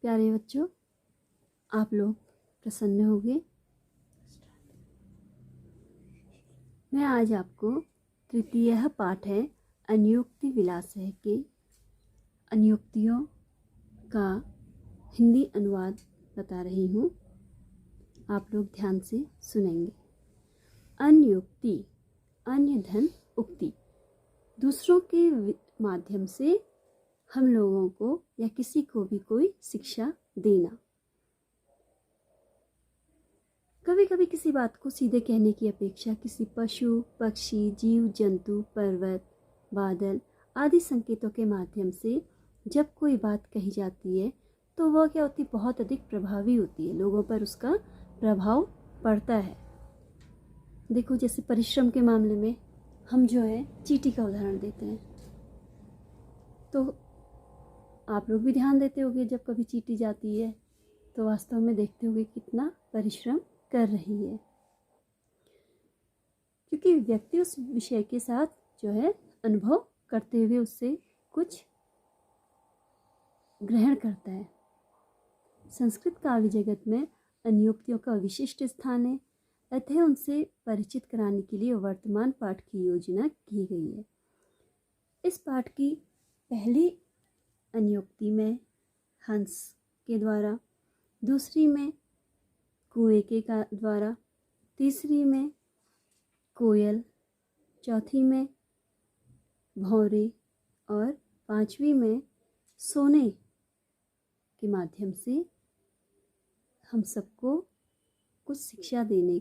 प्यारे बच्चों, आप लोग प्रसन्न होंगे। मैं आज आपको तृतीय पाठ है अनुयुक्ति विलास है के अनुयुक्तियों का हिंदी अनुवाद बता रही हूँ। आप लोग ध्यान से सुनेंगे। अनुयुक्ति, अन्य धन उक्ति, दूसरों के माध्यम से हम लोगों को या किसी को भी कोई शिक्षा देना। कभी कभी किसी बात को सीधे कहने की अपेक्षा किसी पशु, पक्षी, जीव जंतु, पर्वत, बादल आदि संकेतों के माध्यम से जब कोई बात कही जाती है तो वह क्या होती है, बहुत अधिक प्रभावी होती है। लोगों पर उसका प्रभाव पड़ता है। देखो, जैसे परिश्रम के मामले में हम जो है चींटी का उदाहरण देते हैं, तो आप लोग भी ध्यान देते होंगे जब कभी चींटी जाती है तो वास्तव में देखते होंगे कितना परिश्रम कर रही है, क्योंकि व्यक्ति उस विषय के साथ जो है अनुभव करते हुए उससे कुछ ग्रहण करता है। संस्कृत काव्य जगत में अनुयुक्तियों का विशिष्ट स्थान है, अतः उनसे परिचित कराने के लिए वर्तमान पाठ की योजना की गई है। इस पाठ की पहली अनुयुक्ति में हंस के द्वारा, दूसरी में कुएं के द्वारा, तीसरी में कोयल, चौथी में भौरे और पांचवी में सोने के माध्यम से हम सबको कुछ शिक्षा देने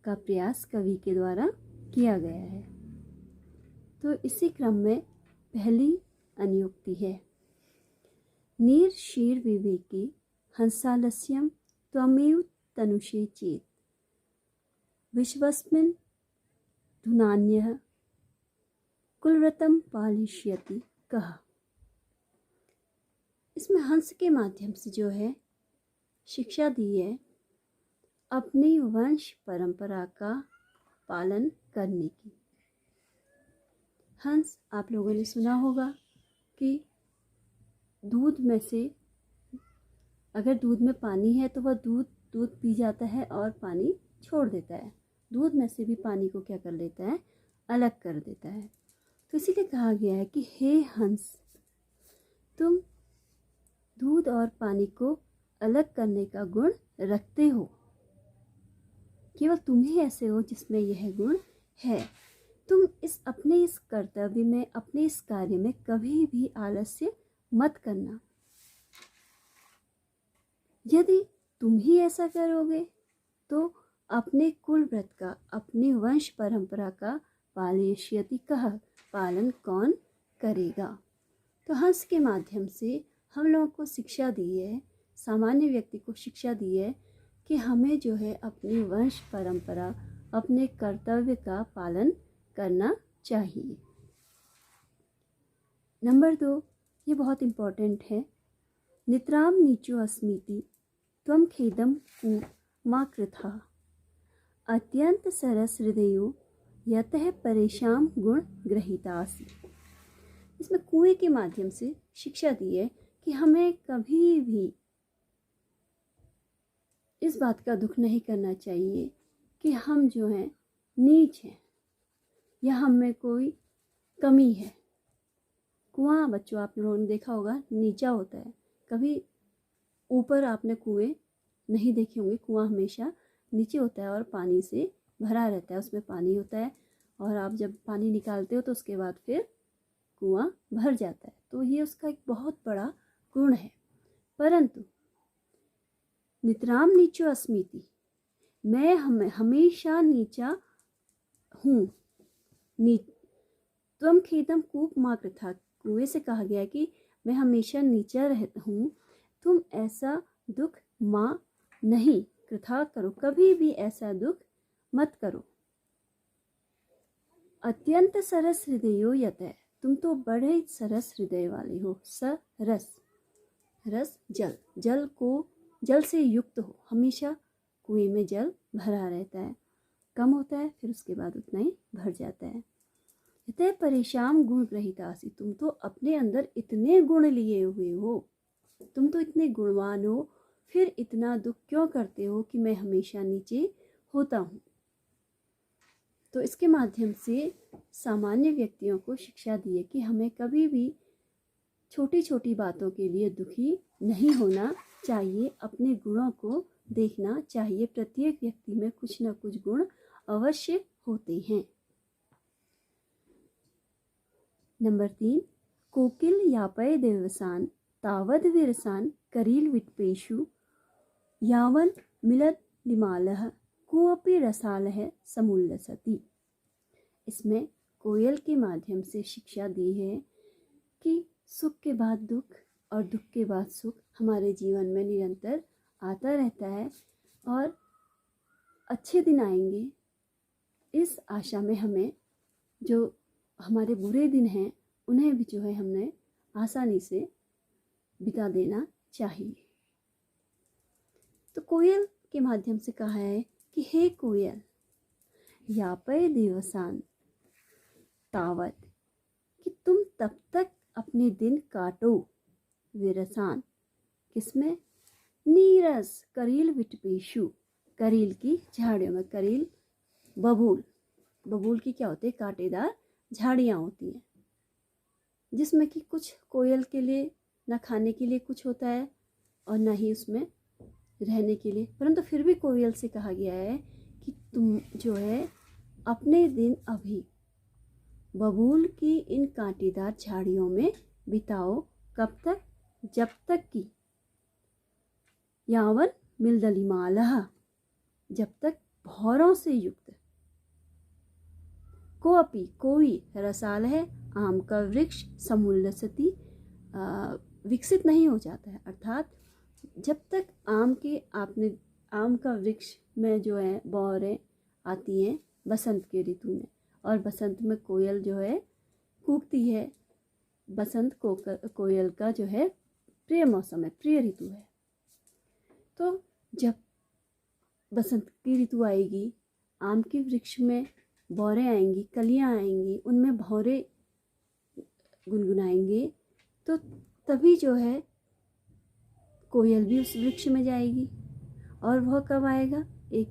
का प्रयास कवि के द्वारा किया गया है। तो इसी क्रम में पहली अनुयुक्ति है, नीर शीर विवेकी हंसालस्यम त्वमेव तनुषे चेत विश्वस्मिन् धुनान्यः कुलव्रतम पालिष्यति कहा। इसमें हंस के माध्यम से जो है शिक्षा दी है अपनी वंश परंपरा का पालन करने की। हंस, आप लोगों ने सुना होगा कि दूध में से, अगर दूध में पानी है तो वह दूध पी जाता है और पानी छोड़ देता है। दूध में से भी पानी को क्या कर लेता है, अलग कर देता है। तो इसीलिए कहा गया है कि हे हंस, तुम दूध और पानी को अलग करने का गुण रखते हो। केवल तुम ही ऐसे हो जिसमें यह गुण है। तुम अपने इस कर्तव्य में, अपने इस कार्य में कभी भी आलस्य मत करना। यदि तुम ही ऐसा करोगे तो अपने कुल व्रत का, अपनी वंश परंपरा का पालयिष्यति कहा, पालन कौन करेगा। तो हंस के माध्यम से हम लोगों को शिक्षा दी है, सामान्य व्यक्ति को शिक्षा दी है कि हमें जो है अपनी वंश परंपरा, अपने कर्तव्य का पालन करना चाहिए। नंबर 2, ये बहुत इम्पोर्टेंट है, नितराम नीचो अस्मीति त्वं खेदम कु मा कृथा अत्यंत सरस हृदयो यतः परेशान गुण ग्रहीतासि। इसमें कुएं के माध्यम से शिक्षा दी है कि हमें कभी भी इस बात का दुख नहीं करना चाहिए कि हम जो हैं नीच हैं या हम में कोई कमी है। कुआं बच्चों, आप लोगों ने देखा होगा नीचा होता है, कभी ऊपर आपने कुएं नहीं देखे होंगे। कुआं हमेशा नीचे होता है और पानी से भरा रहता है, उसमें पानी होता है और आप जब पानी निकालते हो तो उसके बाद फिर कुआं भर जाता है। तो ये उसका एक बहुत बड़ा गुण है। परंतु नितराम नीचो अस्मीति, मैं हमेशा नीचा हूँ। त्वम खेदम कूप मा कृथा, कुएं से कहा गया कि मैं हमेशा नीचा रहता हूँ, तुम ऐसा दुख माँ नहीं कृथा करो, कभी भी ऐसा दुख मत करो। अत्यंत सरस हृदयो यतः, तुम तो बड़े सरस हृदय वाले हो। सरस, रस जल से युक्त हो। हमेशा कुएं में जल भरा रहता है, कम होता है फिर उसके बाद उतना ही भर जाता है। यतः परेशान गुण ग्रहीतासि, तुम तो अपने अंदर इतने गुण लिए हुए हो तुम तो इतने गुणवान हो, फिर इतना दुख क्यों करते हो कि मैं हमेशा नीचे होता हूँ। तो इसके माध्यम से सामान्य व्यक्तियों को शिक्षा दी है कि हमें कभी भी छोटी छोटी बातों के लिए दुखी नहीं होना चाहिए, अपने गुणों को देखना चाहिए। प्रत्येक व्यक्ति में कुछ न कुछ गुण अवश्य होते हैं। नंबर 3, कोकिल यापय देवसान तावद विरसान करील विटपेशु यावन मिलत लिमालह कोअपि रसालह समुल्लसति। इसमें कोयल के माध्यम से शिक्षा दी है कि सुख के बाद दुख और दुख के बाद सुख हमारे जीवन में निरंतर आता रहता है और अच्छे दिन आएंगे, इस आशा में हमें जो हमारे बुरे दिन हैं उन्हें भी जो है हमने आसानी से बिता देना चाहिए। तो कोयल के माध्यम से कहा है कि हे कोयल, यापय दिवसान तावत, कि तुम तब तक अपने दिन काटो, विरसान किसमें, नीरस करील विटपेशु, करील की झाड़ियों में। करील बबूल, बबूल की क्या होती है, कांटेदार झाड़ियाँ होती हैं, जिसमें कि कुछ कोयल के लिए ना खाने के लिए कुछ होता है और ना ही उसमें रहने के लिए, परंतु फिर भी कोयल से कहा गया है कि तुम जो है अपने दिन अभी बबूल की इन कांटेदार झाड़ियों में बिताओ। कब तक, जब तक कि यावन मिलदलिमालह, जब तक भौरों से युक्त, कोअपि कोई, रसाल है आम का वृक्ष, समुल्लसति विकसित नहीं हो जाता है। अर्थात जब तक आम का वृक्ष में जो है बौरें आती हैं बसंत के ऋतु में, और बसंत में कोयल जो है कूकती है, बसंत को कोयल का जो है प्रिय मौसम है, प्रिय ऋतु है। तो जब बसंत की ऋतु आएगी, आम के वृक्ष में बौरें आएंगी, कलियां आएंगी, उनमें भौरे गुनगुनाएंगे, तो तभी जो है कोयल भी उस वृक्ष में जाएगी। और वह कब आएगा, एक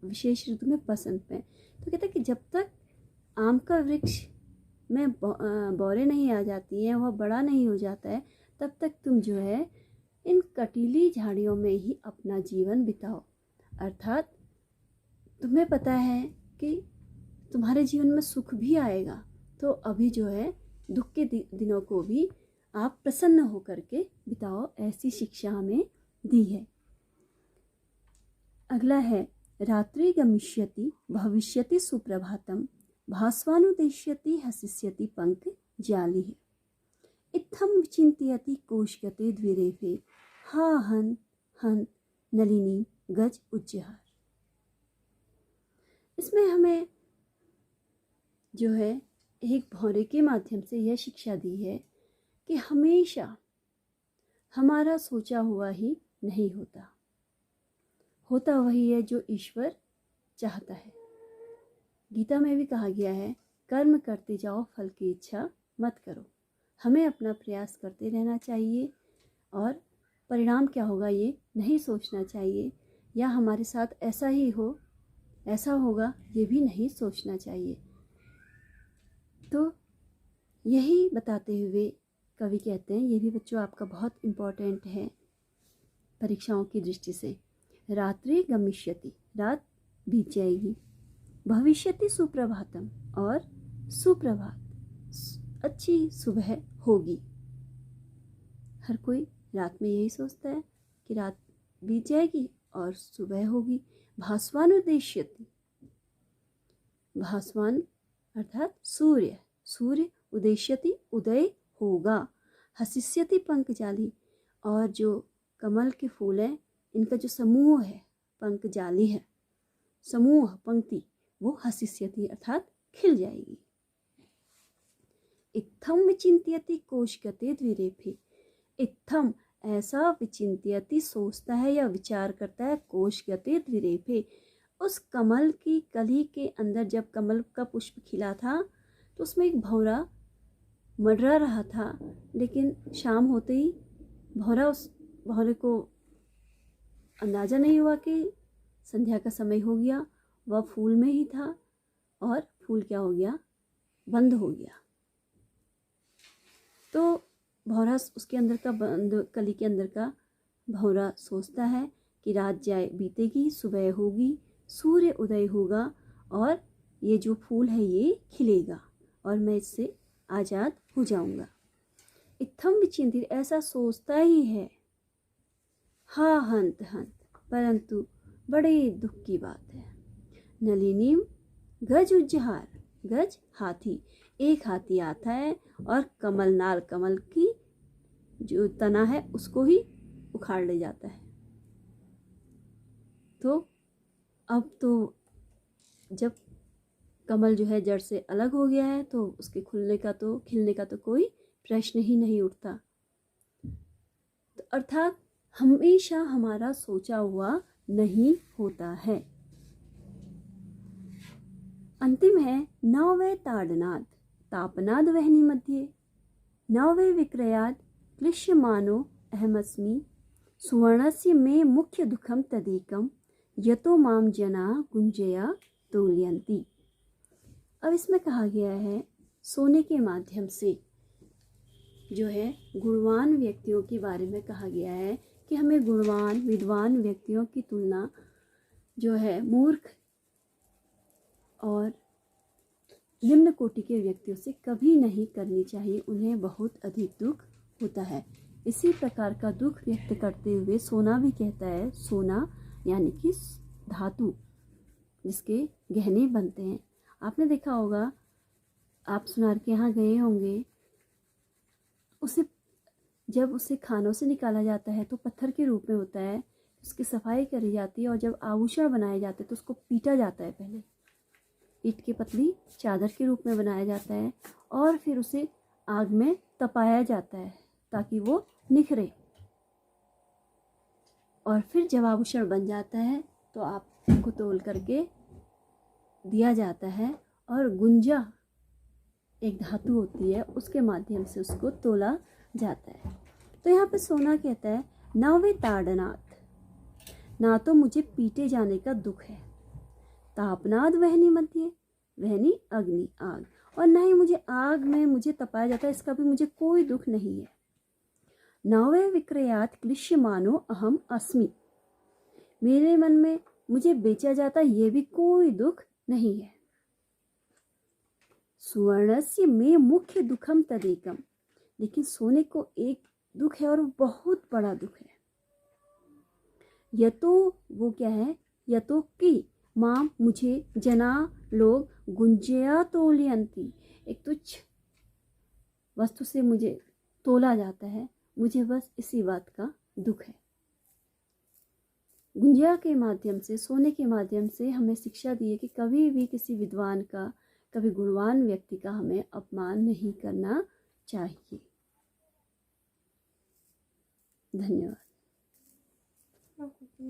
विशेष ऋतु में, बसंत में। तो कहता है कि जब तक आम का वृक्ष में बौरें नहीं आ जाती हैं, वह बड़ा नहीं हो जाता है, तब तक तुम जो है इन कटीली झाड़ियों में ही अपना जीवन बिताओ। अर्थात तुम्हें पता है कि तुम्हारे जीवन में सुख भी आएगा, तो अभी जो है दुख के दिनों को भी आप प्रसन्न होकर के बिताओ, ऐसी शिक्षा हमें दी है। अगला है, रात्रि गमिष्यति भविष्यति सुप्रभातम भास्वानुदेश्यति हसिष्यति पंख जालिः इत्थम विचिन्तयति कोशगते द्विरेफे हा हन हन नलिनी गज उज्जहार। इसमें हमें जो है एक भौरे के माध्यम से यह शिक्षा दी है कि हमेशा हमारा सोचा हुआ ही नहीं होता, होता वही है जो ईश्वर चाहता है। गीता में भी कहा गया है, कर्म करते जाओ, फल की इच्छा मत करो। हमें अपना प्रयास करते रहना चाहिए और परिणाम क्या होगा ये नहीं सोचना चाहिए, या हमारे साथ ऐसा ही हो, ऐसा होगा ये भी नहीं सोचना चाहिए। तो यही बताते हुए कवि कहते हैं, ये भी बच्चों आपका बहुत इम्पोर्टेंट है परीक्षाओं की दृष्टि से। रात्रि गमिष्यति, रात बीत जाएगी, भविष्यति सुप्रभातम, और सुप्रभात अच्छी सुबह होगी। हर कोई रात में यही सोचता है कि रात बीत जाएगी और सुबह होगी। भास्वानुदेश्यति, भास्वान अर्थात सूर्य, सूर्य उदेश्यति उदय होगा। हसिष्यति पंकजाली, और जो कमल के फूल हैं इनका जो समूह है, पंकजाली है समूह, पंक्ति, वो हसिष्यति अर्थात खिल जाएगी। इत्थम विचिन्त्यति कोशगते द्विरेफे, इत्थम ऐसा, विचिन्त्यति सोचता है या विचार करता है, कोशगते द्विरेफे उस कमल की कली के अंदर। जब कमल का पुष्प खिला था तो उसमें एक भंवरा मंडरा रहा था, लेकिन शाम होते ही भौरे को अंदाज़ा नहीं हुआ कि संध्या का समय हो गया। वह फूल में ही था और फूल क्या हो गया, बंद हो गया। तो भौरा उसके अंदर का कली के अंदर का भौरा सोचता है कि रात जाए बीतेगी, सुबह होगी, सूर्य उदय होगा और ये जो फूल है ये खिलेगा और मैं इससे आज़ाद हो जाऊंगा। इत्थम विचिंतित, ऐसा सोचता ही है। हाँ हंत हंत, परंतु बड़े दुख की बात है। नलिनीम गज उज्जहार, गज हाथी, एक हाथी आता है और कमलनाल, कमल की जो तना है उसको ही उखाड़ ले जाता है। तो अब तो जब कमल जो है जड़ से अलग हो गया है तो उसके खिलने का तो कोई प्रश्न ही नहीं उठता। तो अर्थात हमेशा हमारा सोचा हुआ नहीं होता है। अंतिम है नववे ताड़नाद तापनाद वहनी मध्ये, नववे विक्रयाद क्लिश्यमानो अहमस्मि, सुवर्णस्य मे मुख्य दुखम तदेकम, यतो माम जना गुंजया तोलयंती। अब इसमें कहा गया है सोने के माध्यम से जो है गुणवान व्यक्तियों के बारे में कहा गया है कि हमें गुणवान विद्वान व्यक्तियों की तुलना जो है मूर्ख और निम्न कोटि के व्यक्तियों से कभी नहीं करनी चाहिए। उन्हें बहुत अधिक दुख होता है। इसी प्रकार का दुख व्यक्त करते हुए सोना भी कहता है, सोना यानी कि धातु जिसके गहने बनते हैं। आपने देखा होगा, आप सुनार के यहाँ गए होंगे, जब उसे खानों से निकाला जाता है तो पत्थर के रूप में होता है, उसकी सफाई करी जाती है और जब आभूषण बनाए जाते हैं तो उसको पीटा जाता है। पहले ईंट की पतली चादर के रूप में बनाया जाता है और फिर उसे आग में तपाया जाता है ताकि वो निखरे, और फिर जब आभूषण बन जाता है तो आपको तोल करके दिया जाता है। और गुंजा एक धातु होती है, उसके माध्यम से उसको तोला जाता है। तो यहाँ पे सोना कहता है नववे ताड़नाथ, ना तो मुझे पीटे जाने का दुख है, तापनाद वहनी मध्य, वहनी अग्नि आग, और ना ही मुझे आग में मुझे तपाया जाता है, इसका भी मुझे कोई दुख नहीं है। नववे विक्रयात क्लिश्यमानो अहम अस्मि, मेरे मन में मुझे बेचा जाता ये भी कोई दुख नहीं है। सुवर्णस्य में मुख्य दुखम तदेकम, लेकिन सोने को एक दुख है और बहुत बड़ा दुख है। यतो वो क्या है, यतो कि मां मुझे जना लोग गुंजया तोलयंती, एक तुच्छ वस्तु से मुझे तोला जाता है, मुझे बस इसी बात का दुख है। गुंजिया के माध्यम से, सोने के माध्यम से हमें शिक्षा दी है कि कभी भी किसी विद्वान का, कभी गुणवान व्यक्ति का हमें अपमान नहीं करना चाहिए। धन्यवाद।